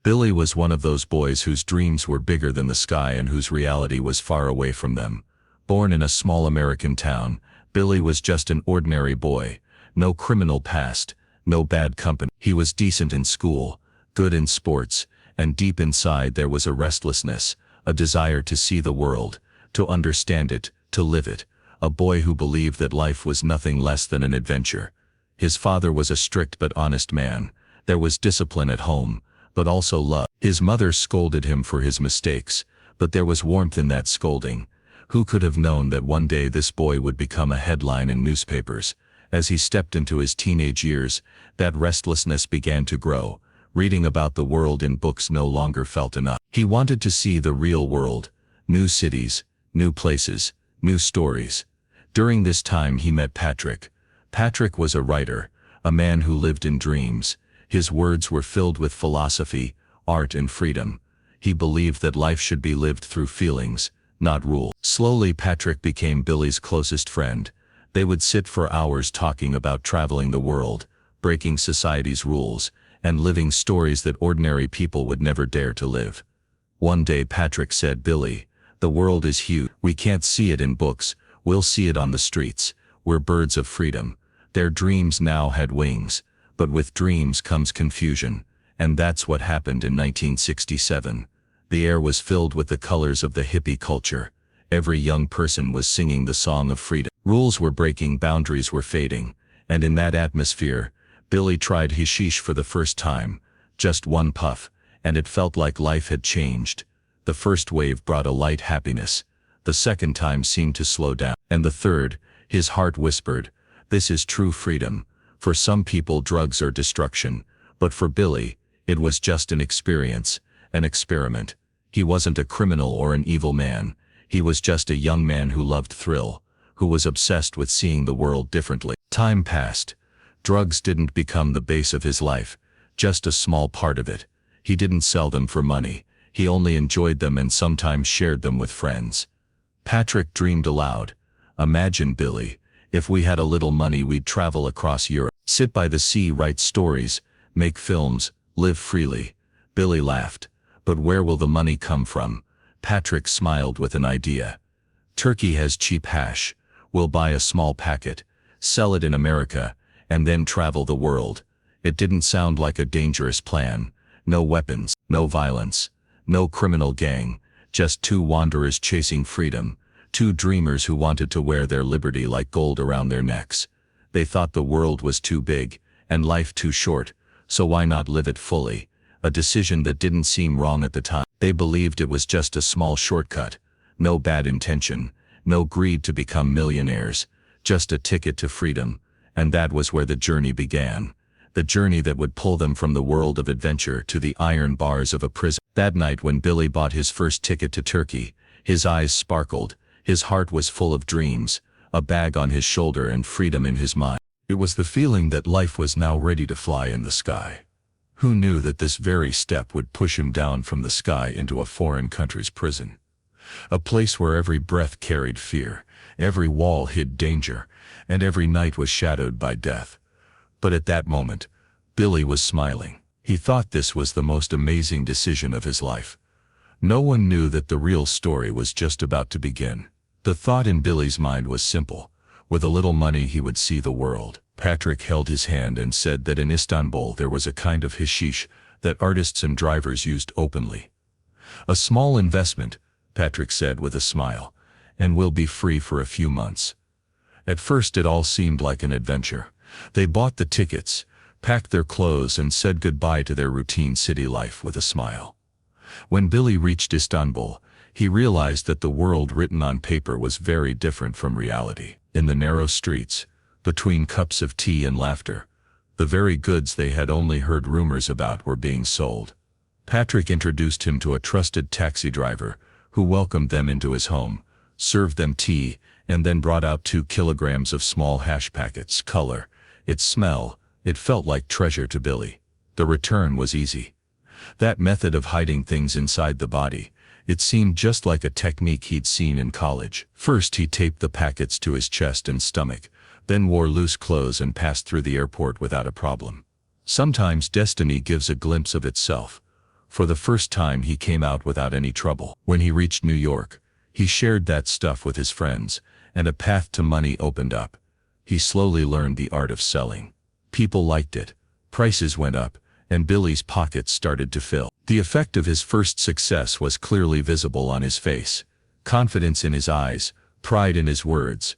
Billy was one of those boys whose dreams were bigger than the sky and whose reality was far away from them. Born in a small American town, Billy was just an ordinary boy. No criminal past, no bad company. He was decent in school, good in sports, and deep inside there was a restlessness, a desire to see the world, to understand it, to live it. A boy who believed that life was nothing less than an adventure. His father was a strict but honest man. There was discipline at home, but also love. His mother scolded him for his mistakes, but there was warmth in that scolding. Who could have known that one day this boy would become a headline in newspapers? As he stepped into his teenage years, that restlessness began to grow. Reading about the world in books no longer felt enough. He wanted to see the real world, new cities, new places, new stories. During this time he met Patrick. Patrick was a writer, a man who lived in dreams. His words were filled with philosophy, art and freedom. He believed that life should be lived through feelings, not rules. Slowly Patrick became Billy's closest friend. They would sit for hours talking about traveling the world, breaking society's rules, and living stories that ordinary people would never dare to live. One day Patrick said, "Billy, the world is huge. We can't see it in books, we'll see it on the streets. We're birds of freedom." Their dreams now had wings. But with dreams comes confusion, and that's what happened in 1967. The air was filled with the colors of the hippie culture. Every young person was singing the song of freedom. Rules were breaking, boundaries were fading, and in that atmosphere, Billy tried hashish for the first time. Just one puff, and it felt like life had changed. The first wave brought a light happiness. The second time seemed to slow down. And the third, his heart whispered, "This is true freedom." For some people drugs are destruction, but for Billy, it was just an experience, an experiment. He wasn't a criminal or an evil man. He was just a young man who loved thrill, who was obsessed with seeing the world differently. Time passed. Drugs didn't become the base of his life, just a small part of it. He didn't sell them for money. He only enjoyed them and sometimes shared them with friends. Patrick dreamed aloud. "Imagine, Billy, if we had a little money, we'd travel across Europe, sit by the sea, write stories, make films, live freely." Billy laughed. "But where will the money come from?" Patrick smiled with an idea. "Turkey has cheap hash. We'll buy a small packet, sell it in America, and then travel the world." It didn't sound like a dangerous plan. No weapons, no violence, no criminal gang, just two wanderers chasing freedom. Two dreamers who wanted to wear their liberty like gold around their necks. They thought the world was too big, and life too short, so why not live it fully? A decision that didn't seem wrong at the time. They believed it was just a small shortcut. No bad intention, no greed to become millionaires, just a ticket to freedom. And that was where the journey began. The journey that would pull them from the world of adventure to the iron bars of a prison. That night when Billy bought his first ticket to Turkey, his eyes sparkled. His heart was full of dreams, a bag on his shoulder and freedom in his mind. It was the feeling that life was now ready to fly in the sky. Who knew that this very step would push him down from the sky into a foreign country's prison? A place where every breath carried fear, every wall hid danger, and every night was shadowed by death. But at that moment, Billy was smiling. He thought this was the most amazing decision of his life. No one knew that the real story was just about to begin. The thought in Billy's mind was simple. With a little money he would see the world. Patrick held his hand and said that in Istanbul there was a kind of hashish that artists and drivers used openly. "A small investment," Patrick said with a smile, "and we'll be free for a few months." At first it all seemed like an adventure. They bought the tickets, packed their clothes and said goodbye to their routine city life with a smile. When Billy reached Istanbul, he realized that the world written on paper was very different from reality. In the narrow streets, between cups of tea and laughter, the very goods they had only heard rumors about were being sold. Patrick introduced him to a trusted taxi driver, who welcomed them into his home, served them tea, and then brought out 2 kilograms of small hash packets. Color, its smell, it felt like treasure to Billy. The return was easy. That method of hiding things inside the body, it seemed just like a technique he'd seen in college. First he taped the packets to his chest and stomach, then wore loose clothes and passed through the airport without a problem. Sometimes destiny gives a glimpse of itself. For the first time he came out without any trouble. When he reached New York, he shared that stuff with his friends, and a path to money opened up. He slowly learned the art of selling. People liked it, prices went up, and Billy's pockets started to fill. The effect of his first success was clearly visible on his face. Confidence in his eyes, pride in his words.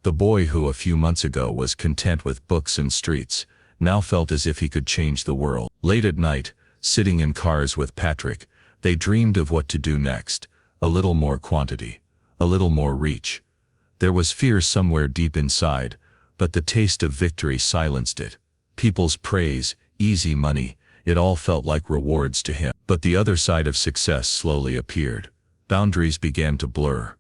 The boy who a few months ago was content with books and streets, now felt as if he could change the world. Late at night, sitting in cars with Patrick, they dreamed of what to do next. A little more quantity, a little more reach. There was fear somewhere deep inside, but the taste of victory silenced it. People's praise, easy money, it all felt like rewards to him. But the other side of success slowly appeared. Boundaries began to blur.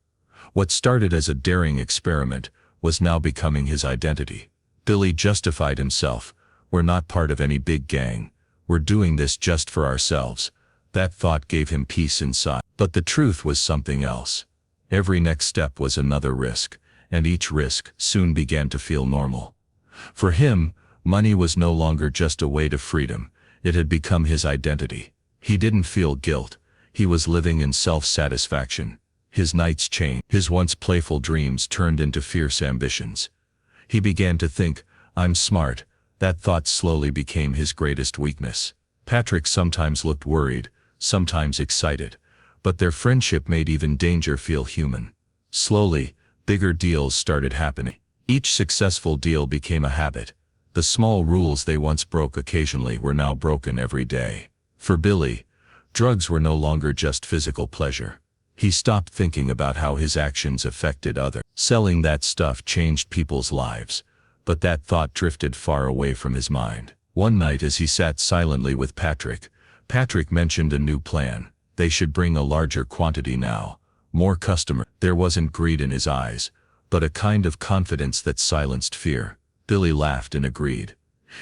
What started as a daring experiment was now becoming his identity. Billy justified himself. We're not part of any big gang. We're doing this just for ourselves. That thought gave him peace inside. But the truth was something else. Every next step was another risk, and each risk soon began to feel normal. For him, money was no longer just a way to freedom. It had become his identity. He didn't feel guilt. He was living in self-satisfaction. His nights changed. His once playful dreams turned into fierce ambitions. He began to think, I'm smart. That thought slowly became his greatest weakness. Patrick sometimes looked worried, sometimes excited, but their friendship made even danger feel human. Slowly, bigger deals started happening. Each successful deal became a habit. The small rules they once broke occasionally were now broken every day. For Billy, drugs were no longer just physical pleasure. He stopped thinking about how his actions affected others. Selling that stuff changed people's lives, but that thought drifted far away from his mind. One night as he sat silently with Patrick, Patrick mentioned a new plan. They should bring a larger quantity now. More customers. There wasn't greed in his eyes, but a kind of confidence that silenced fear. Billy laughed and agreed.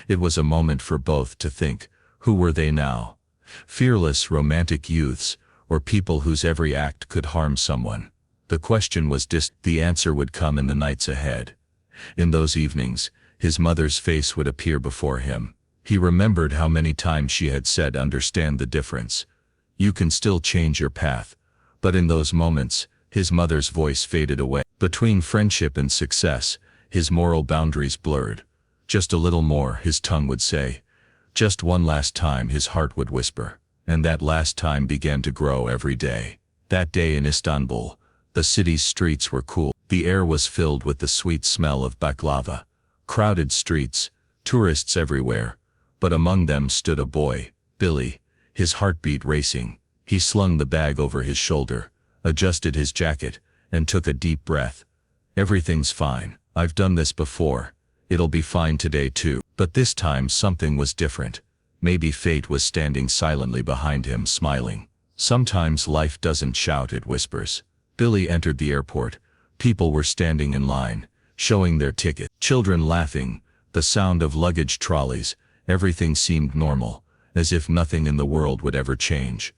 It was a moment for both to think, who were they now? Fearless, romantic youths, or people whose every act could harm someone? The question was the answer would come in the nights ahead. In those evenings, his mother's face would appear before him. He remembered how many times she had said, understand the difference. You can still change your path. But in those moments, his mother's voice faded away. Between friendship and success, his moral boundaries blurred. Just a little more, his tongue would say. Just one last time, his heart would whisper. And that last time began to grow every day. That day in Istanbul, the city's streets were cool. The air was filled with the sweet smell of baklava. Crowded streets, tourists everywhere. But among them stood a boy, Billy, his heartbeat racing. He slung the bag over his shoulder, adjusted his jacket, and took a deep breath. Everything's fine. I've done this before. It'll be fine today too. But this time something was different. Maybe fate was standing silently behind him, smiling. Sometimes life doesn't shout, it whispers. Billy entered the airport. People were standing in line, showing their tickets. Children laughing, the sound of luggage trolleys. Everything seemed normal, as if nothing in the world would ever change.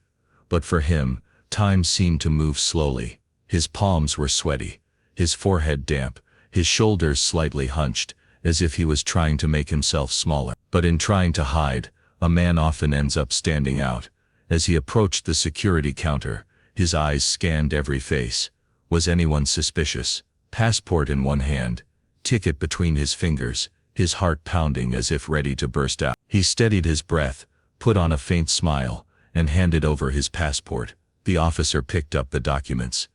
But for him, time seemed to move slowly. His palms were sweaty, his forehead damp, his shoulders slightly hunched, as if he was trying to make himself smaller. But in trying to hide, a man often ends up standing out. As he approached the security counter, his eyes scanned every face. Was anyone suspicious? Passport in one hand, ticket between his fingers, his heart pounding as if ready to burst out. He steadied his breath, put on a faint smile, and handed over his passport. The officer picked up the documents.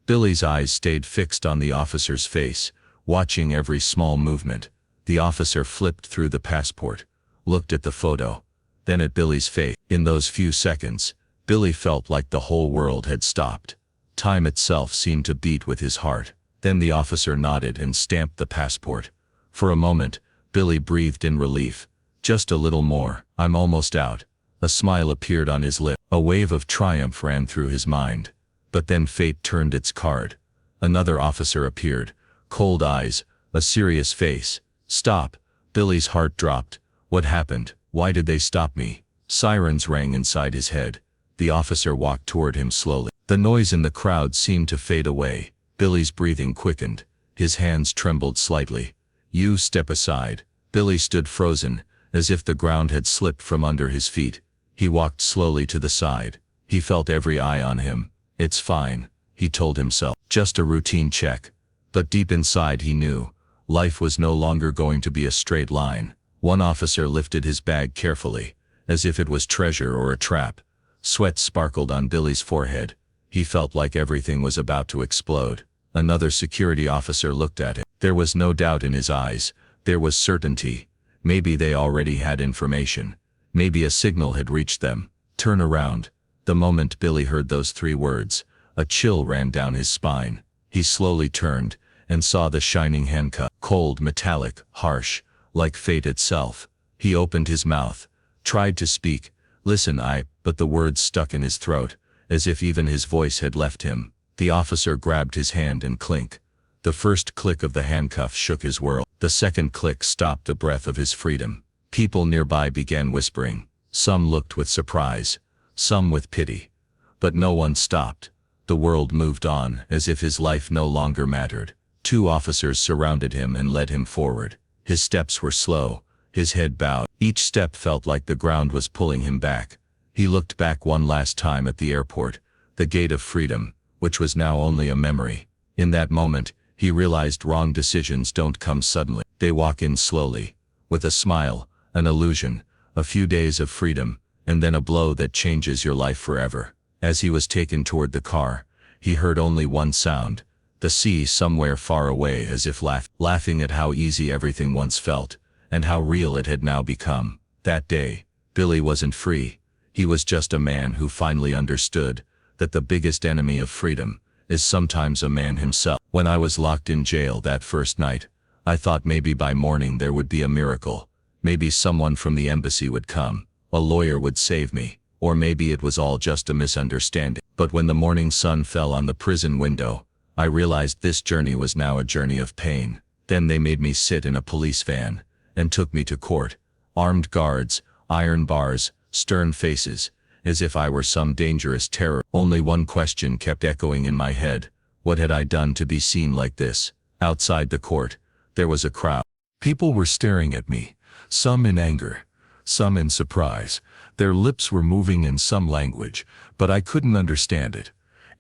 Billy's eyes stayed fixed on the officer's face, watching every small movement. The officer flipped through the passport, looked at the photo, then at Billy's face. In those few seconds, Billy felt like the whole world had stopped. Time itself seemed to beat with his heart. Then the officer nodded and stamped the passport. For a moment, Billy breathed in relief. Just a little more. I'm almost out. A smile appeared on his lip. A wave of triumph ran through his mind. But then fate turned its card. Another officer appeared. Cold eyes, a serious face. Stop. Billy's heart dropped. What happened? Why did they stop me? Sirens rang inside his head. The officer walked toward him slowly. The noise in the crowd seemed to fade away. Billy's breathing quickened. His hands trembled slightly. You step aside. Billy stood frozen, as if the ground had slipped from under his feet. He walked slowly to the side. He felt every eye on him. It's fine, he told himself. Just a routine check. But deep inside he knew. Life was no longer going to be a straight line. One officer lifted his bag carefully, as if it was treasure or a trap. Sweat sparkled on Billy's forehead. He felt like everything was about to explode. Another security officer looked at him. There was no doubt in his eyes. There was certainty. Maybe they already had information. Maybe a signal had reached them. Turn around. The moment Billy heard those 3 words, a chill ran down his spine. He slowly turned and saw the shining handcuff. Cold, metallic, harsh, like fate itself. He opened his mouth, tried to speak. Listen, but the words stuck in his throat, as if even his voice had left him. The officer grabbed his hand and clink. The first click of the handcuff shook his world. The second click stopped the breath of his freedom. People nearby began whispering. Some looked with surprise, some with pity. But no one stopped. The world moved on, as if his life no longer mattered. 2 officers surrounded him and led him forward. His steps were slow, his head bowed. Each step felt like the ground was pulling him back. He looked back one last time at the airport, the gate of freedom, which was now only a memory. In that moment, he realized wrong decisions don't come suddenly. They walk in slowly, with a smile, an illusion, a few days of freedom, and then a blow that changes your life forever. As he was taken toward the car, he heard only one sound, the sea somewhere far away, as if laughing at how easy everything once felt, and how real it had now become. That day, Billy wasn't free. He was just a man who finally understood that the biggest enemy of freedom is sometimes a man himself. When I was locked in jail that first night, I thought maybe by morning there would be a miracle. Maybe someone from the embassy would come, a lawyer would save me, or maybe it was all just a misunderstanding. But when the morning sun fell on the prison window, I realized this journey was now a journey of pain. Then they made me sit in a police van, and took me to court. Armed guards, iron bars, stern faces, as if I were some dangerous terror. Only one question kept echoing in my head. What had I done to be seen like this? Outside the court, there was a crowd. People were staring at me, some in anger, some in surprise. Their lips were moving in some language, but I couldn't understand it.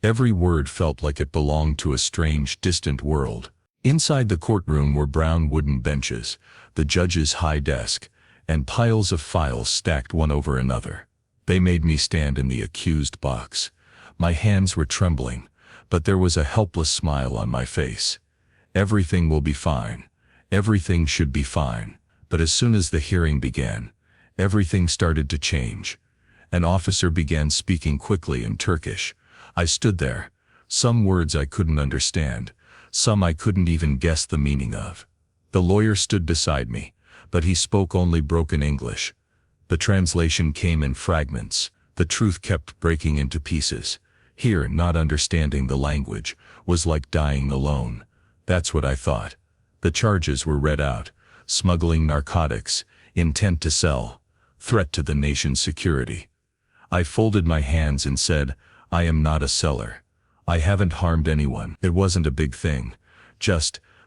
Every word felt like it belonged to a strange, distant world. Inside the courtroom were brown wooden benches, the judge's high desk, and piles of files stacked one over another. They made me stand in the accused box. My hands were trembling, but there was a helpless smile on my face. Everything will be fine. Everything should be fine. But as soon as the hearing began, everything started to change. An officer began speaking quickly in Turkish. I stood there. Some words I couldn't understand. Some I couldn't even guess the meaning of. The lawyer stood beside me, but he spoke only broken English. The translation came in fragments. The truth kept breaking into pieces. Here, not understanding the language was like dying alone. That's what I thought. The charges were read out. Smuggling narcotics, intent to sell, threat to the nation's security. I folded my hands and said, I am not a seller. I haven't harmed anyone. It wasn't a big thing.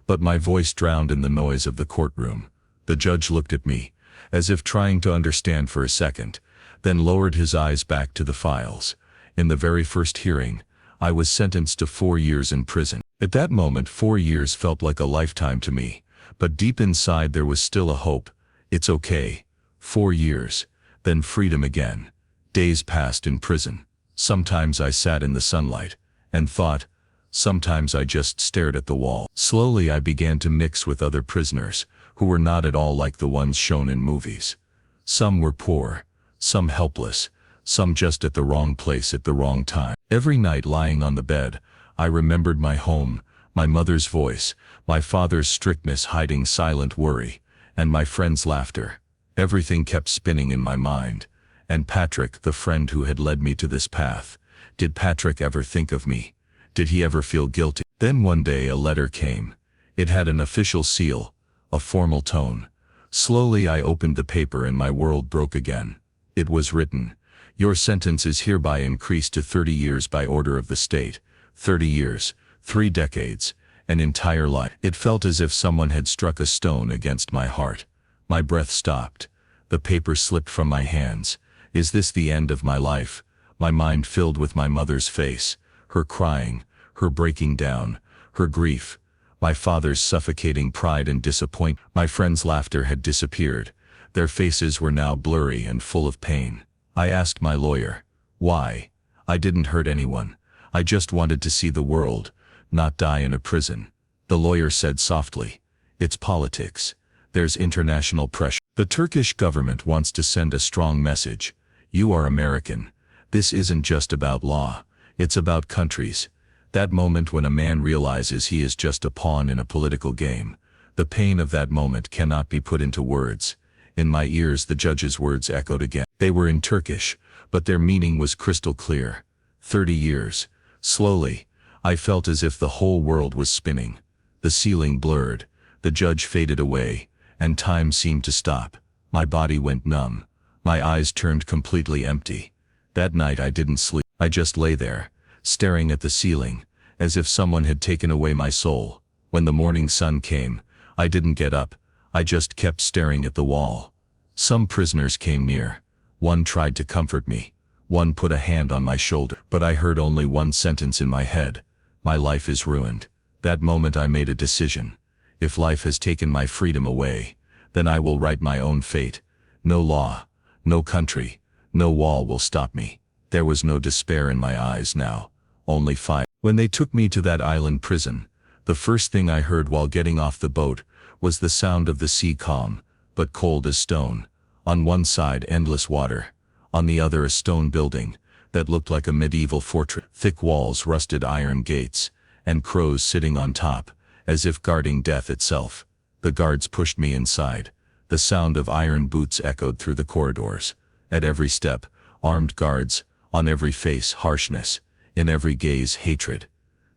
But my voice drowned in the noise of the courtroom. The judge looked at me, as if trying to understand for a second, then lowered his eyes back to the files. In the very first hearing, I was sentenced to 4 years in prison. At that moment, 4 years felt like a lifetime to me, but deep inside there was still a hope. It's okay. 4 years, then freedom again. Days passed in prison. Sometimes I sat in the sunlight and thought. Sometimes I just stared at the wall. Slowly I began to mix with other prisoners, who were not at all like the ones shown in movies. Some were poor, some helpless, some just at the wrong place at the wrong time. Every night lying on the bed, I remembered my home, my mother's voice, my father's strictness hiding silent worry, and my friend's laughter. Everything kept spinning in my mind. And Patrick, the friend who had led me to this path. Did Patrick ever think of me? Did he ever feel guilty? Then one day a letter came. It had an official seal, a formal tone. Slowly I opened the paper and my world broke again. It was written, your sentence is hereby increased to 30 years by order of the state. 30 years, 3 decades, an entire life. It felt as if someone had struck a stone against my heart. My breath stopped. The paper slipped from my hands, Is this the end of my life? My mind filled with my mother's face, her crying, her breaking down, her grief, my father's suffocating pride and disappointment. My friends' laughter had disappeared. Their faces were now blurry and full of pain. I asked my lawyer, why? I didn't hurt anyone. I just wanted to see the world, not die in a prison. The lawyer said softly, it's politics. There's international pressure. The Turkish government wants to send a strong message. You are American. This isn't just about law. It's about countries. That moment when a man realizes he is just a pawn in a political game. The pain of that moment cannot be put into words. In my ears the judge's words echoed again. They were in Turkish, but their meaning was crystal clear. 30 years. Slowly, I felt as if the whole world was spinning. The ceiling blurred, the judge faded away, and time seemed to stop. My body went numb. My eyes turned completely empty. That night I didn't sleep. I just lay there, staring at the ceiling, as if someone had taken away my soul. When the morning sun came, I didn't get up. I just kept staring at the wall. Some prisoners came near. One tried to comfort me. One put a hand on my shoulder. But I heard only one sentence in my head. My life is ruined. That moment I made a decision. If life has taken my freedom away, then I will write my own fate. No law, no country, no wall will stop me. There was no despair in my eyes now, only fire. When they took me to that island prison, the first thing I heard while getting off the boat was the sound of the sea, calm, but cold as stone. On one side endless water, on the other a stone building that looked like a medieval fortress. Thick walls, rusted iron gates, and crows sitting on top, as if guarding death itself. The guards pushed me inside. The sound of iron boots echoed through the corridors. At every step, armed guards, on every face harshness, in every gaze hatred.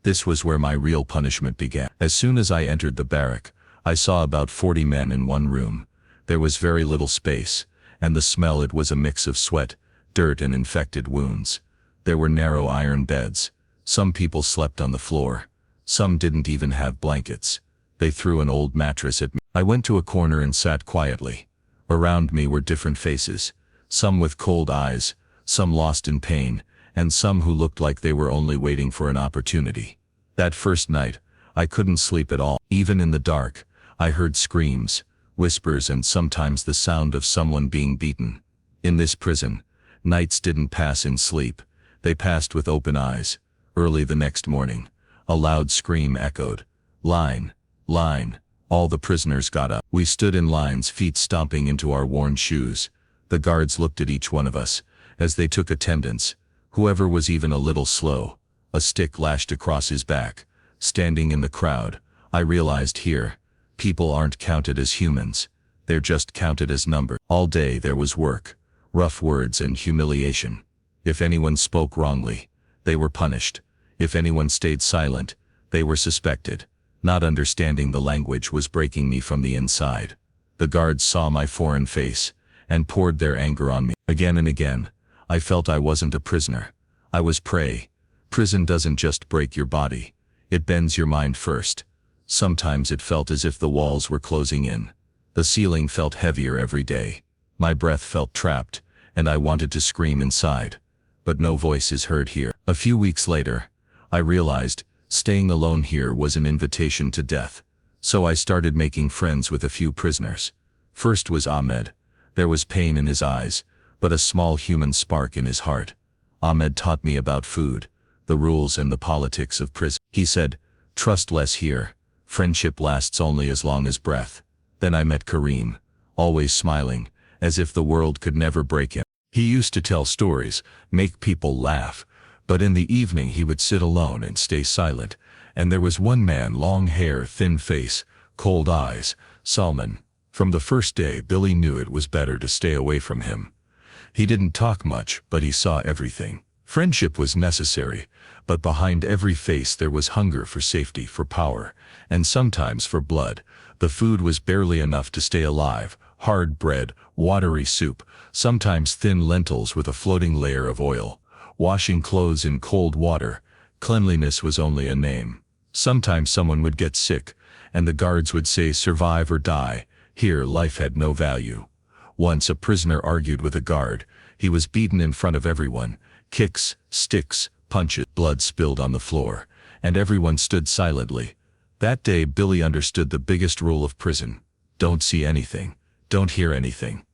This was where my real punishment began. As soon as I entered the barrack, I saw about 40 men in one room. There was very little space, and the smell, it was a mix of sweat, dirt and infected wounds. There were narrow iron beds. Some people slept on the floor. Some didn't even have blankets. They threw an old mattress at me. I went to a corner and sat quietly. Around me were different faces, some with cold eyes, some lost in pain, and some who looked like they were only waiting for an opportunity. That first night, I couldn't sleep at all. Even in the dark, I heard screams, whispers, and sometimes the sound of someone being beaten. In this prison, nights didn't pass in sleep. They passed with open eyes. Early the next morning, a loud scream echoed. Line, line. All the prisoners got up. We stood in lines, feet stomping into our worn shoes. The guards looked at each one of us as they took attendance. Whoever was even a little slow, a stick lashed across his back. Standing in the crowd, I realized here, people aren't counted as humans. They're just counted as numbers. All day there was work, rough words and humiliation. If anyone spoke wrongly, they were punished. If anyone stayed silent, they were suspected. Not understanding the language was breaking me from the inside. The guards saw my foreign face and poured their anger on me. Again and again, I felt I wasn't a prisoner. I was prey. Prison doesn't just break your body. It bends your mind first. Sometimes it felt as if the walls were closing in. The ceiling felt heavier every day. My breath felt trapped, and I wanted to scream inside. But no voice is heard here. A few weeks later, I realized staying alone here was an invitation to death. So I started making friends with a few prisoners. First was Ahmed. There was pain in his eyes, but a small human spark in his heart. Ahmed taught me about food, the rules and the politics of prison. He said, trust less here. Friendship lasts only as long as breath. Then I met Karim, always smiling, as if the world could never break him. He used to tell stories, make people laugh, but in the evening he would sit alone and stay silent. And there was one man, long hair, thin face, cold eyes, Salman. From the first day, Billy knew it was better to stay away from him. He didn't talk much, but he saw everything. Friendship was necessary, but behind every face there was hunger for safety, for power, and sometimes for blood. The food was barely enough to stay alive. Hard bread, watery soup, sometimes thin lentils with a floating layer of oil. Washing clothes in cold water. Cleanliness was only a name. Sometimes someone would get sick, and the guards would say, survive or die. Here life had no value. Once a prisoner argued with a guard. He was beaten in front of everyone. Kicks, sticks, punches, blood spilled on the floor, and everyone stood silently. That day Billy understood the biggest rule of prison. Don't see anything. Don't hear anything.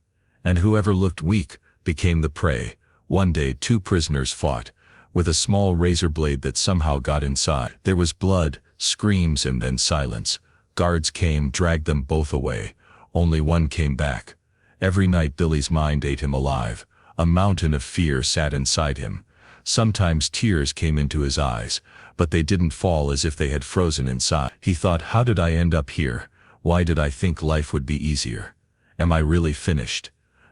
And whoever looked weak became the prey. One day 2 prisoners fought, with a small razor blade that somehow got inside. There was blood, screams, and then silence. Guards came, dragged them both away. Only one came back. Every night Billy's mind ate him alive. A mountain of fear sat inside him. Sometimes tears came into his eyes, but they didn't fall, as if they had frozen inside. He thought, how did I end up here? Why did I think life would be easier? Am I really finished?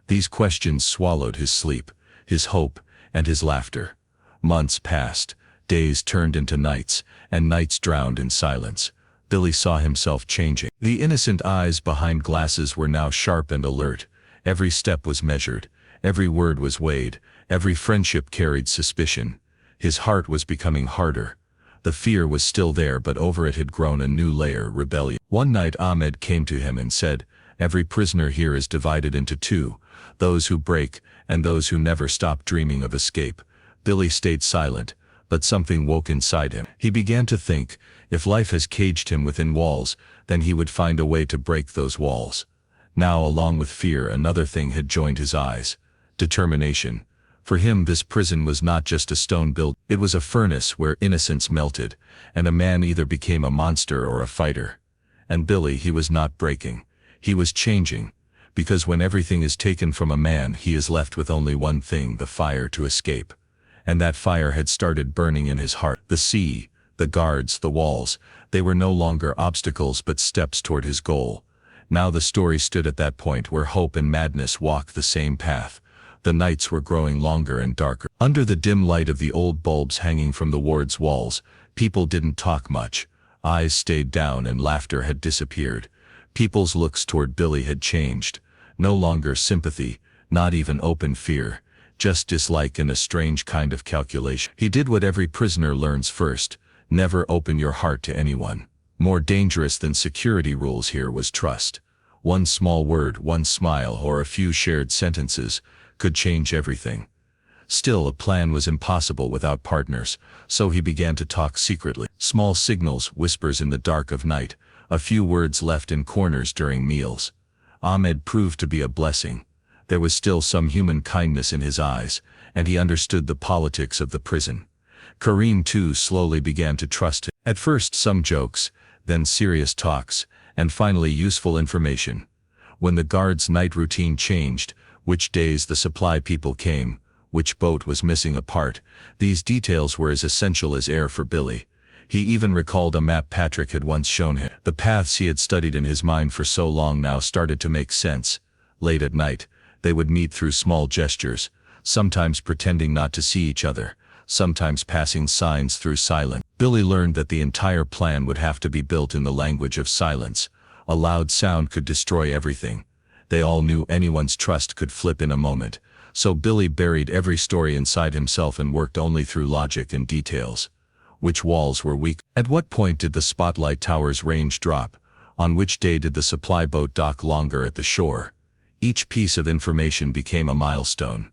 These questions swallowed his sleep, his hope, and his laughter. Months passed, days turned into nights, and nights drowned in silence. Billy saw himself changing. The innocent eyes behind glasses were now sharp and alert. Every step was measured. Every word was weighed. Every friendship carried suspicion. His heart was becoming harder. The fear was still there, but over it had grown a new layer: rebellion. One night Ahmed came to him and said, "Every prisoner here is divided into 2, those who break and those who never stop dreaming of escape." Billy stayed silent, but something woke inside him. He began to think, if life has caged him within walls, then he would find a way to break those walls. Now, along with fear, another thing had joined his eyes: determination. For him, this prison was not just a stone building. It was a furnace where innocence melted, and a man either became a monster or a fighter. And Billy, he was not breaking. He was changing. Because when everything is taken from a man, he is left with only one thing: the fire to escape. And that fire had started burning in his heart. The sea, the guards, the walls, they were no longer obstacles but steps toward his goal. Now the story stood at that point where hope and madness walked the same path. The nights were growing longer and darker. Under the dim light of the old bulbs hanging from the ward's walls, people didn't talk much. Eyes stayed down and laughter had disappeared. People's looks toward Billy had changed. No longer sympathy, not even open fear, just dislike and a strange kind of calculation. He did what every prisoner learns first: never open your heart to anyone. More dangerous than security rules here was trust. One small word, one smile, or a few shared sentences could change everything. Still, a plan was impossible without partners, so he began to talk secretly. Small signals, whispers in the dark of night, a few words left in corners during meals. Ahmed proved to be a blessing. There was still some human kindness in his eyes, and he understood the politics of the prison. Kareem too slowly began to trust him. At first some jokes, then serious talks, and finally useful information. When the guards' night routine changed, which days the supply people came, which boat was missing a part, these details were as essential as air for Billy. He even recalled a map Patrick had once shown him. The paths he had studied in his mind for so long now started to make sense. Late at night, they would meet through small gestures, sometimes pretending not to see each other, sometimes passing signs through silence. Billy learned that the entire plan would have to be built in the language of silence. A loud sound could destroy everything. They all knew anyone's trust could flip in a moment, so Billy buried every story inside himself and worked only through logic and details. Which walls were weak? At what point did the spotlight tower's range drop? On which day did the supply boat dock longer at the shore? Each piece of information became a milestone.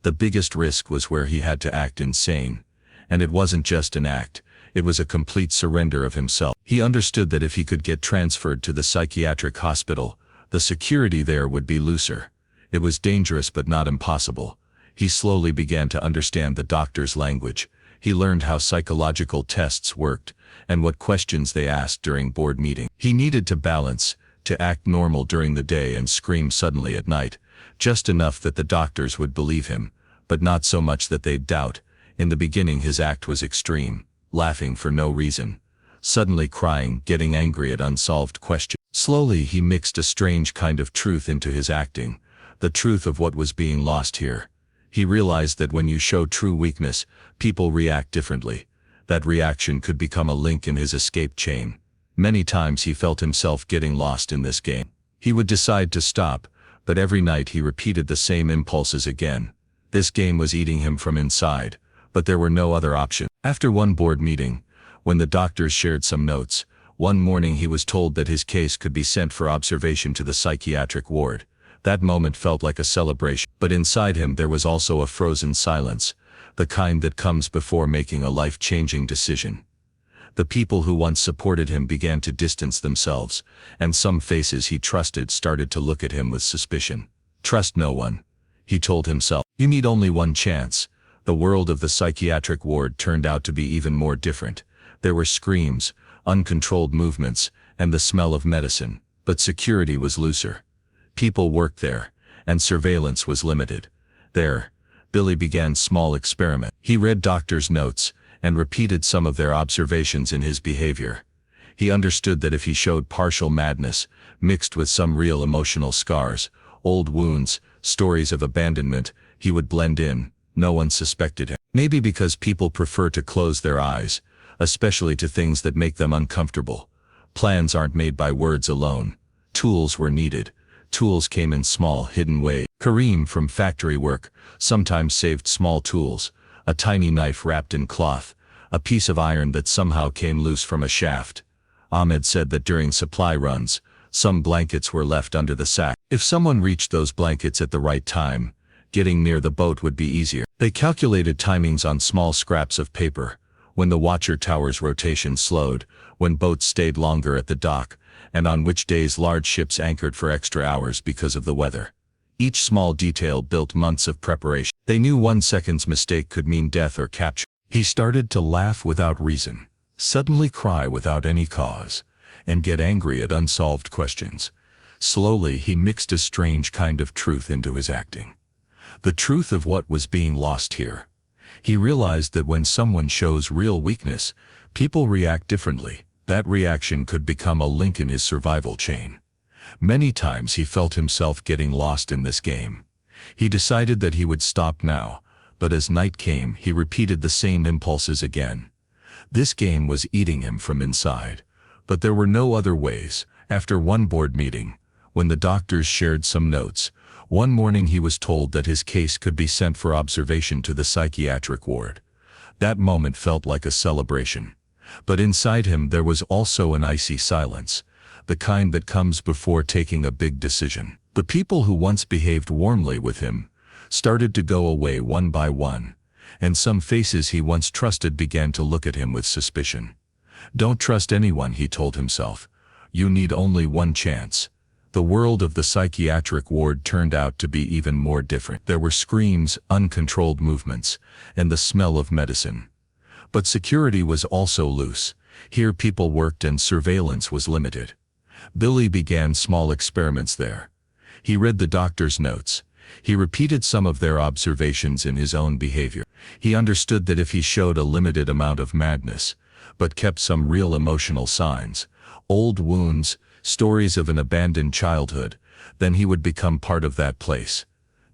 The biggest risk was where he had to act insane. And it wasn't just an act, it was a complete surrender of himself. He understood that if he could get transferred to the psychiatric hospital, the security there would be looser. It was dangerous but not impossible. He slowly began to understand the doctor's language. He learned how psychological tests worked, and what questions they asked during board meeting. He needed to balance, to act normal during the day and scream suddenly at night, just enough that the doctors would believe him, but not so much that they'd doubt. In the beginning his act was extreme, laughing for no reason, suddenly crying, getting angry at unsolved questions. Slowly he mixed a strange kind of truth into his acting, the truth of what was being lost here. He realized that when you show true weakness, people react differently. That reaction could become a link in his escape chain. Many times he felt himself getting lost in this game. He would decide to stop, but every night he repeated the same impulses again. This game was eating him from inside, but there were no other options. After one board meeting, when the doctors shared some notes, one morning he was told that his case could be sent for observation to the psychiatric ward. That moment felt like a celebration, but inside him there was also a frozen silence, the kind that comes before making a life-changing decision. The people who once supported him began to distance themselves, and some faces he trusted started to look at him with suspicion. Trust no one, he told himself. You need only one chance. The world of the psychiatric ward turned out to be even more different. There were screams, uncontrolled movements, and the smell of medicine, but security was looser. People worked there, and surveillance was limited. There, Billy began small experiment. He read doctors' notes, and repeated some of their observations in his behavior. He understood that if he showed partial madness, mixed with some real emotional scars, old wounds, stories of abandonment, he would blend in. No one suspected him. Maybe because people prefer to close their eyes, especially to things that make them uncomfortable. Plans aren't made by words alone. Tools were needed. Tools came in small, hidden ways. Kareem from factory work sometimes saved small tools, a tiny knife wrapped in cloth, a piece of iron that somehow came loose from a shaft. Ahmed said that during supply runs, some blankets were left under the sack. If someone reached those blankets at the right time, getting near the boat would be easier. They calculated timings on small scraps of paper, when the watcher tower's rotation slowed, when boats stayed longer at the dock, and on which days large ships anchored for extra hours because of the weather. Each small detail built months of preparation. They knew 1 second's mistake could mean death or capture. He started to laugh without reason, suddenly cry without any cause, and get angry at unsolved questions. Slowly he mixed a strange kind of truth into his acting. The truth of what was being lost here. He realized that when someone shows real weakness, people react differently. That reaction could become a link in his survival chain. Many times he felt himself getting lost in this game. He decided that he would stop now, but as night came, he repeated the same impulses again. This game was eating him from inside. But there were no other ways. After one board meeting, when the doctors shared some notes, one morning he was told that his case could be sent for observation to the psychiatric ward. That moment felt like a celebration. But inside him there was also an icy silence, the kind that comes before taking a big decision. The people who once behaved warmly with him started to go away one by one, and some faces he once trusted began to look at him with suspicion. Don't trust anyone, he told himself. You need only one chance. The world of the psychiatric ward turned out to be even more different. There were screams, uncontrolled movements, and the smell of medicine. But security was also loose. Here people worked and surveillance was limited. Billy began small experiments there. He read the doctor's notes. He repeated some of their observations in his own behavior. He understood that if he showed a limited amount of madness, but kept some real emotional signs, old wounds, stories of an abandoned childhood, then he would become part of that place.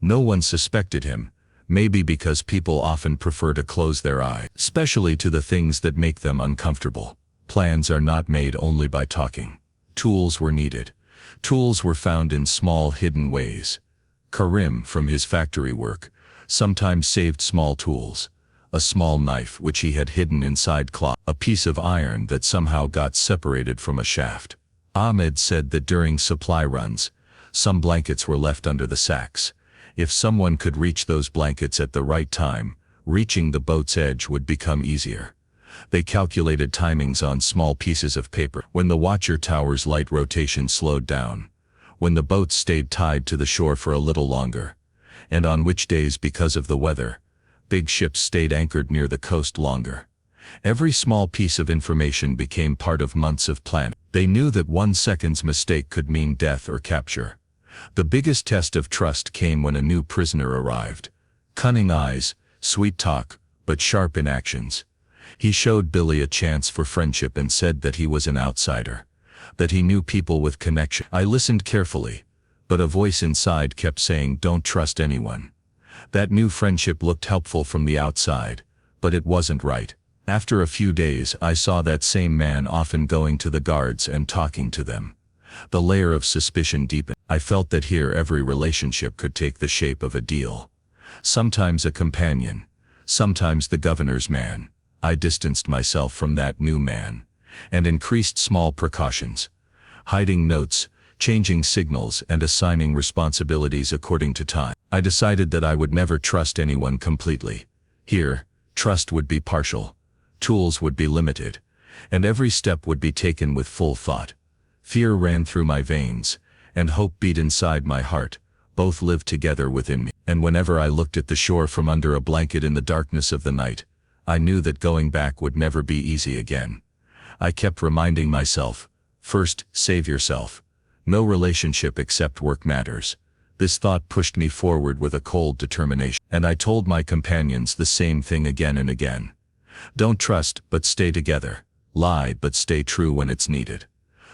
No one suspected him, maybe because people often prefer to close their eyes, especially to the things that make them uncomfortable. Plans are not made only by talking. Tools were needed. Tools were found in small hidden ways. Karim, from his factory work, sometimes saved small tools. A small knife which he had hidden inside cloth, a piece of iron that somehow got separated from a shaft. Ahmed said that during supply runs, some blankets were left under the sacks. If someone could reach those blankets at the right time, reaching the boat's edge would become easier. They calculated timings on small pieces of paper. When the watcher tower's light rotation slowed down, when the boats stayed tied to the shore for a little longer, and on which days, because of the weather, big ships stayed anchored near the coast longer. Every small piece of information became part of months of planning. They knew that 1 second's mistake could mean death or capture. The biggest test of trust came when a new prisoner arrived. Cunning eyes, sweet talk, but sharp in actions. He showed Billy a chance for friendship and said that he was an outsider, that he knew people with connection. I listened carefully, but a voice inside kept saying, don't trust anyone. That new friendship looked helpful from the outside, but it wasn't right. After a few days, I saw that same man often going to the guards and talking to them. The layer of suspicion deepened. I felt that here every relationship could take the shape of a deal. Sometimes a companion, sometimes the governor's man. I distanced myself from that new man, and increased small precautions. Hiding notes, changing signals and assigning responsibilities according to time. I decided that I would never trust anyone completely. Here, trust would be partial, tools would be limited, and every step would be taken with full thought. Fear ran through my veins, and hope beat inside my heart. Both lived together within me. And whenever I looked at the shore from under a blanket in the darkness of the night, I knew that going back would never be easy again. I kept reminding myself, first, save yourself. No relationship except work matters. This thought pushed me forward with a cold determination. And I told my companions the same thing again and again. Don't trust, but stay together. Lie, but stay true when it's needed.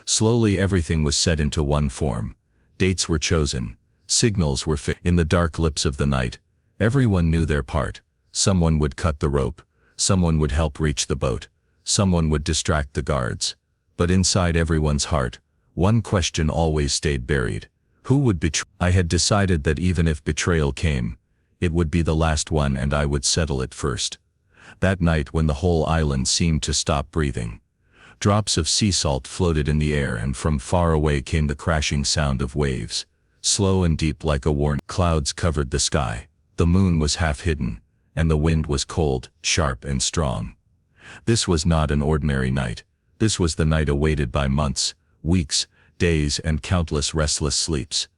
Slowly everything was set into one form. Dates were chosen. Signals were fixed. In the dark lips of the night, everyone knew their part. Someone would cut the rope. Someone would help reach the boat. Someone would distract the guards. But inside everyone's heart, one question always stayed buried. Who would betray? I had decided that even if betrayal came, it would be the last one and I would settle it first. That night when the whole island seemed to stop breathing, drops of sea salt floated in the air and from far away came the crashing sound of waves. Slow and deep like a warning. Clouds covered the sky, the moon was half hidden, and the wind was cold, sharp and strong. This was not an ordinary night. This was the night awaited by months, weeks, days and countless restless sleeps.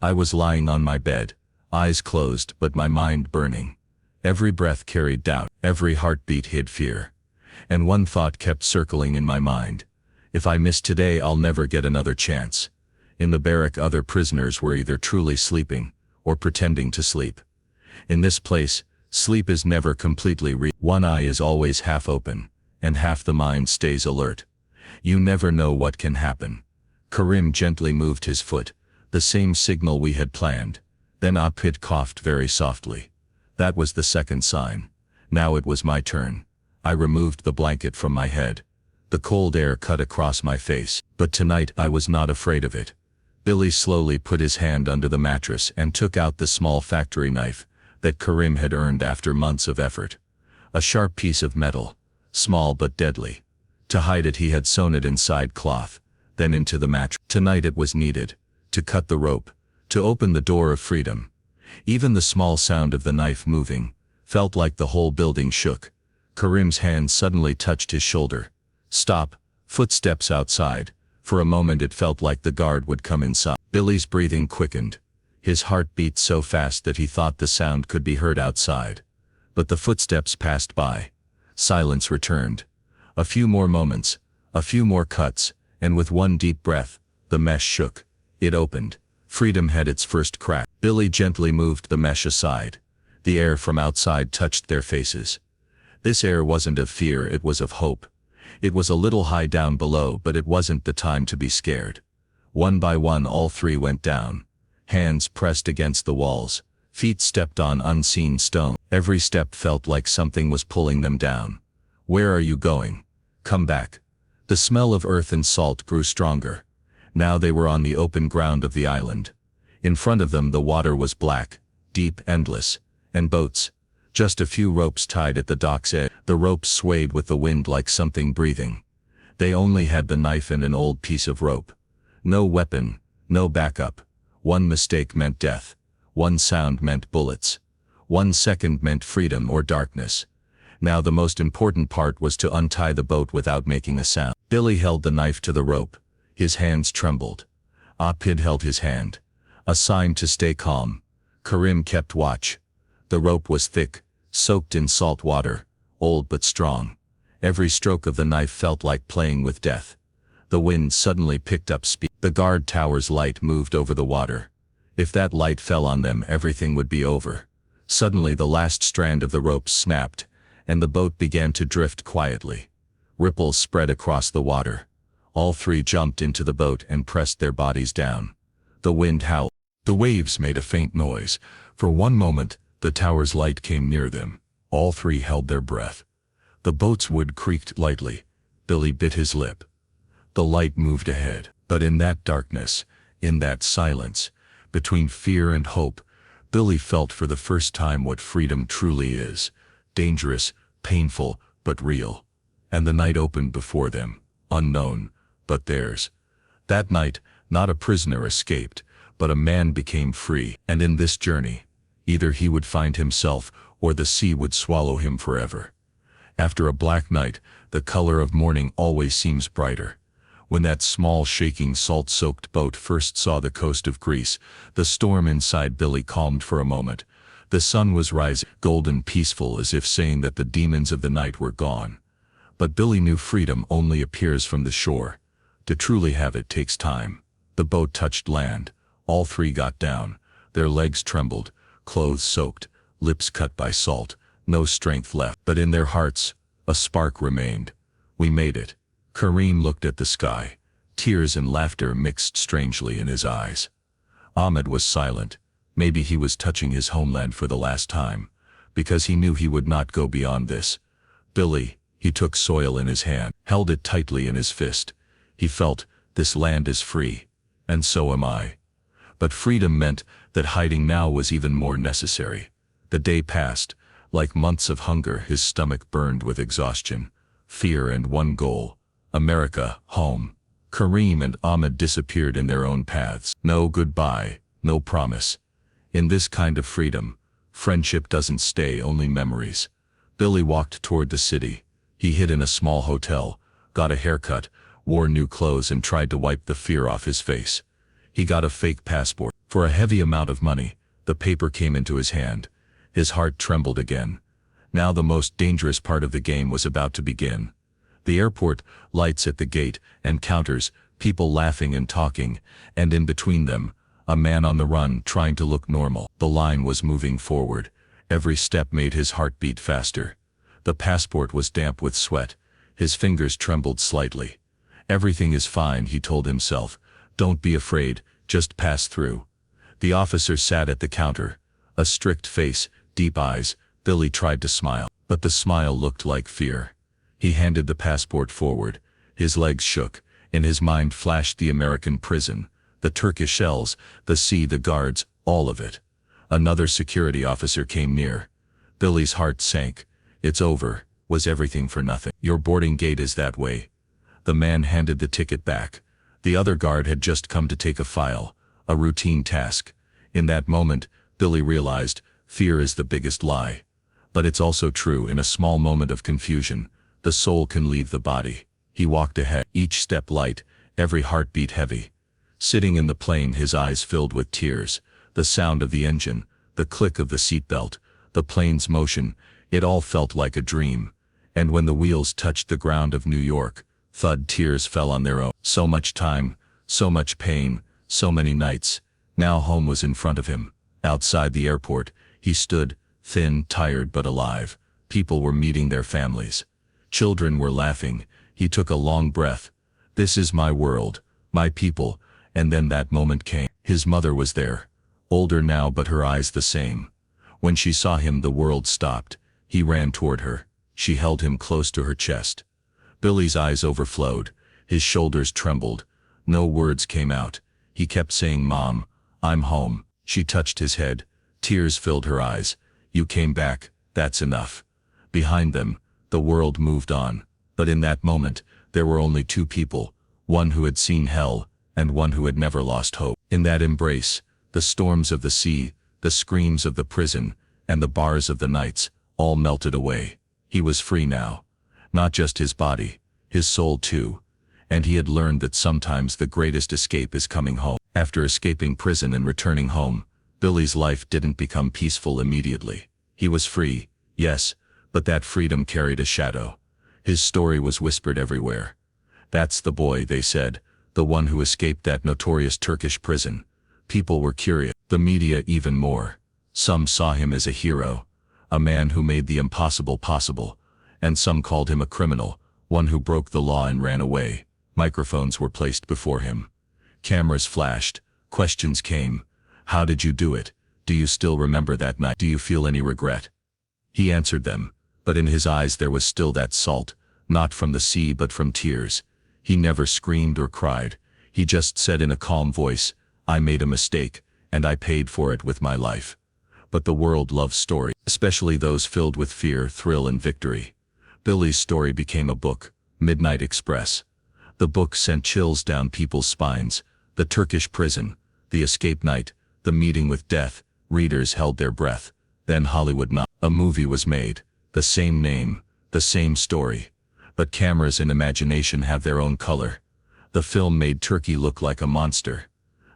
I was lying on my bed, eyes closed but my mind burning. Every breath carried doubt, every heartbeat hid fear. And one thought kept circling in my mind. If I miss today, I'll never get another chance. In the barrack, other prisoners were either truly sleeping or pretending to sleep. In this place, sleep is never completely real. One eye is always half open, and half the mind stays alert. You never know what can happen. Karim gently moved his foot, the same signal we had planned. Then Apid coughed very softly. That was the second sign. Now it was my turn. I removed the blanket from my head. The cold air cut across my face, but tonight I was not afraid of it. Billy slowly put his hand under the mattress and took out the small factory knife that Karim had earned after months of effort. A sharp piece of metal, small but deadly. To hide it he had sewn it inside cloth, then into the mattress. Tonight it was needed, to cut the rope, to open the door of freedom. Even the small sound of the knife moving felt like the whole building shook. Karim's hand suddenly touched his shoulder. Stop, footsteps outside. For a moment it felt like the guard would come inside. Billy's breathing quickened. His heart beat so fast that he thought the sound could be heard outside. But the footsteps passed by. Silence returned. A few more moments, a few more cuts, and with one deep breath, the mesh shook. It opened. Freedom had its first crack. Billy gently moved the mesh aside. The air from outside touched their faces. This air wasn't of fear, it was of hope. It was a little high down below, but it wasn't the time to be scared. One by one all three went down. Hands pressed against the walls, feet stepped on unseen stone. Every step felt like something was pulling them down. Where are you going? Come back. The smell of earth and salt grew stronger. Now they were on the open ground of the island. In front of them the water was black, deep, endless, and boats. Just a few ropes tied at the dock's edge. The ropes swayed with the wind like something breathing. They only had the knife and an old piece of rope. No weapon, no backup. One mistake meant death. One sound meant bullets. 1 second meant freedom or darkness. Now the most important part was to untie the boat without making a sound. Billy held the knife to the rope. His hands trembled. Apid held his hand. A sign to stay calm. Karim kept watch. The rope was thick, soaked in salt water, old but strong. Every stroke of the knife felt like playing with death. The wind suddenly picked up speed. The guard tower's light moved over the water. If that light fell on them, everything would be over. Suddenly the last strand of the rope snapped, and the boat began to drift quietly. Ripples spread across the water. All three jumped into the boat and pressed their bodies down. The wind howled. The waves made a faint noise. For one moment, the tower's light came near them. All three held their breath. The boat's wood creaked lightly. Billy bit his lip. The light moved ahead. But in that darkness, in that silence, between fear and hope, Billy felt for the first time what freedom truly is. Dangerous, painful, but real. And the night opened before them, unknown, but theirs. That night, Not a prisoner escaped, but a man became free. And in this journey, either he would find himself or the sea would swallow him forever. After a black night, the color of morning always seems brighter. When that small, shaking, salt-soaked boat first saw the coast of Greece, the storm inside Billy calmed for a moment. The sun was rising, golden, peaceful, as if saying that the demons of the night were gone. But Billy knew freedom only appears from the shore. To truly have it takes time. The boat touched land. All three got down. Their legs trembled, clothes soaked, lips cut by salt, no strength left. But in their hearts, a spark remained. We made it. Kareem looked at the sky. Tears and laughter mixed strangely in his eyes. Ahmed was silent. Maybe he was touching his homeland for the last time, because he knew he would not go beyond this. Billy, he took soil in his hand, held it tightly in his fist. He felt, this land is free, and so am I. But freedom meant that hiding now was even more necessary. The day passed. Like months of hunger, his stomach burned with exhaustion, fear, and one goal: America, home. Kareem and Ahmed disappeared in their own paths. No goodbye, no promise. In this kind of freedom, friendship doesn't stay, only memories. Billy walked toward the city. He hid in a small hotel, got a haircut, wore new clothes, and tried to wipe the fear off his face. He got a fake passport. For a heavy amount of money, the paper came into his hand. His heart trembled again. Now the most dangerous part of the game was about to begin. The airport, lights at the gate, and counters, people laughing and talking, and in between them, a man on the run trying to look normal. The line was moving forward. Every step made his heart beat faster. The passport was damp with sweat. His fingers trembled slightly. Everything is fine, he told himself. Don't be afraid, just pass through. The officer sat at the counter. A strict face, deep eyes. Billy tried to smile, but the smile looked like fear. He handed the passport forward. His legs shook. In his mind flashed the American prison, the Turkish shells, the sea, the guards, all of it. Another security officer came near. Billy's heart sank. It's over. Was everything for nothing? Your boarding gate is that way. The man handed the ticket back. The other guard had just come to take a file, a routine task. In that moment, Billy realized, fear is the biggest lie. But it's also true. In a small moment of confusion, the soul can leave the body. He walked ahead, each step light, every heartbeat heavy. Sitting in the plane, his eyes filled with tears. The sound of the engine, the click of the seatbelt, the plane's motion, it all felt like a dream. And when the wheels touched the ground of New York, thud, tears fell on their own. So much time, so much pain, so many nights. Now home was in front of him. Outside the airport, he stood, thin, tired but alive. People were meeting their families. Children were laughing. He took a long breath. This is my world, my people. And then that moment came. His mother was there. Older now, but her eyes the same. When she saw him, the world stopped. He ran toward her. She held him close to her chest. Billy's eyes overflowed. His shoulders trembled. No words came out. He kept saying, "Mom, I'm home." She touched his head. Tears filled her eyes. You came back. That's enough. Behind them, the world moved on. But in that moment, there were only two people, one who had seen hell, and one who had never lost hope. In that embrace, the storms of the sea, the screams of the prison, and the bars of the nights, all melted away. He was free now. Not just his body, his soul too. And he had learned that sometimes the greatest escape is coming home. After escaping prison and returning home, Billy's life didn't become peaceful immediately. He was free, yes, but that freedom carried a shadow. His story was whispered everywhere. That's the boy, they said, the one who escaped that notorious Turkish prison. People were curious, the media even more. Some saw him as a hero, a man who made the impossible possible, and some called him a criminal, one who broke the law and ran away. Microphones were placed before him. Cameras flashed. Questions came. How did you do it? Do you still remember that night? Do you feel any regret? He answered them, but in his eyes there was still that salt, not from the sea but from tears. He never screamed or cried. He just said in a calm voice, I made a mistake, and I paid for it with my life. But the world loves stories, especially those filled with fear, thrill, and victory. Billy's story became a book, Midnight Express. The book sent chills down people's spines. The Turkish prison, the escape night, the meeting with death. Readers held their breath. Then Hollywood knocked. A movie was made. The same name, the same story. But cameras and imagination have their own color. The film made Turkey look like a monster,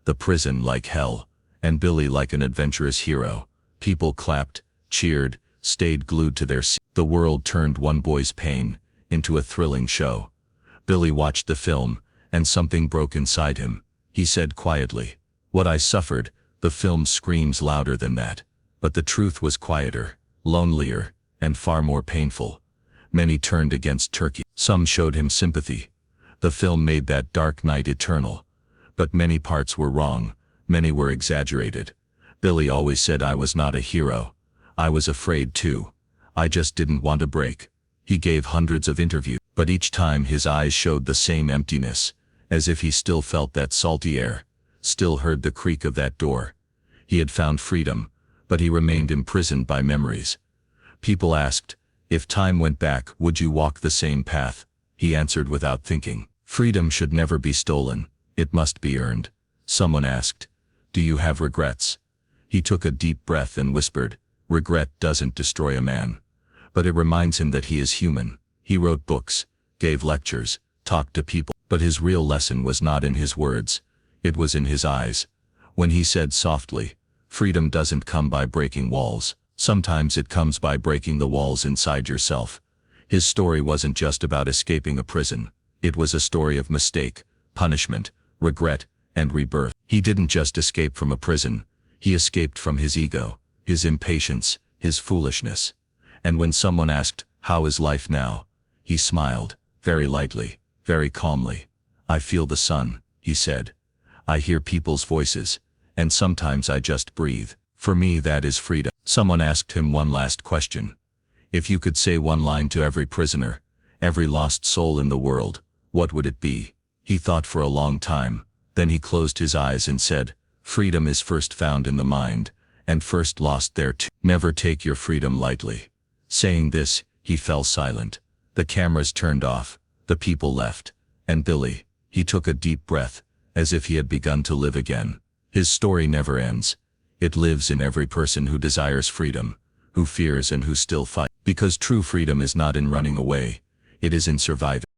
the prison like hell, and Billy like an adventurous hero. People clapped, cheered, stayed glued to their seats. The world turned one boy's pain into a thrilling show. Billy watched the film, and something broke inside him. He said quietly, "What I suffered, the film screams louder than that." But the truth was quieter, lonelier, and far more painful. Many turned against Turkey. Some showed him sympathy. The film made that dark night eternal. But many parts were wrong, many were exaggerated. Billy always said, "I was not a hero. I was afraid too. I just didn't want to break." He gave hundreds of interviews, but each time his eyes showed the same emptiness, as if he still felt that salty air, still heard the creak of that door. He had found freedom, but he remained imprisoned by memories. People asked, "If time went back, would you walk the same path?" He answered without thinking, "Freedom should never be stolen. It must be earned." Someone asked, "Do you have regrets?" He took a deep breath and whispered, "Regret doesn't destroy a man, but it reminds him that he is human." He wrote books, gave lectures, talked to people, but his real lesson was not in his words. It was in his eyes. When he said softly, "Freedom doesn't come by breaking walls. Sometimes it comes by breaking the walls inside yourself." His story wasn't just about escaping a prison. It was a story of mistake, punishment, regret, and rebirth. He didn't just escape from a prison. He escaped from his ego, his impatience, his foolishness. And when someone asked, "How is life now?" he smiled, very lightly, very calmly. "I feel the sun," he said. "I hear people's voices, and sometimes I just breathe." For me, that is freedom. Someone asked him one last question. "If you could say one line to every prisoner, every lost soul in the world, what would it be?" He thought for a long time. Then he closed his eyes and said, "Freedom is first found in the mind, and first lost there too. Never take your freedom lightly." Saying this, he fell silent. The cameras turned off, the people left, and Billy, he took a deep breath, as if he had begun to live again. His story never ends. It lives in every person who desires freedom, who fears and who still fights. Because true freedom is not in running away, it is in surviving.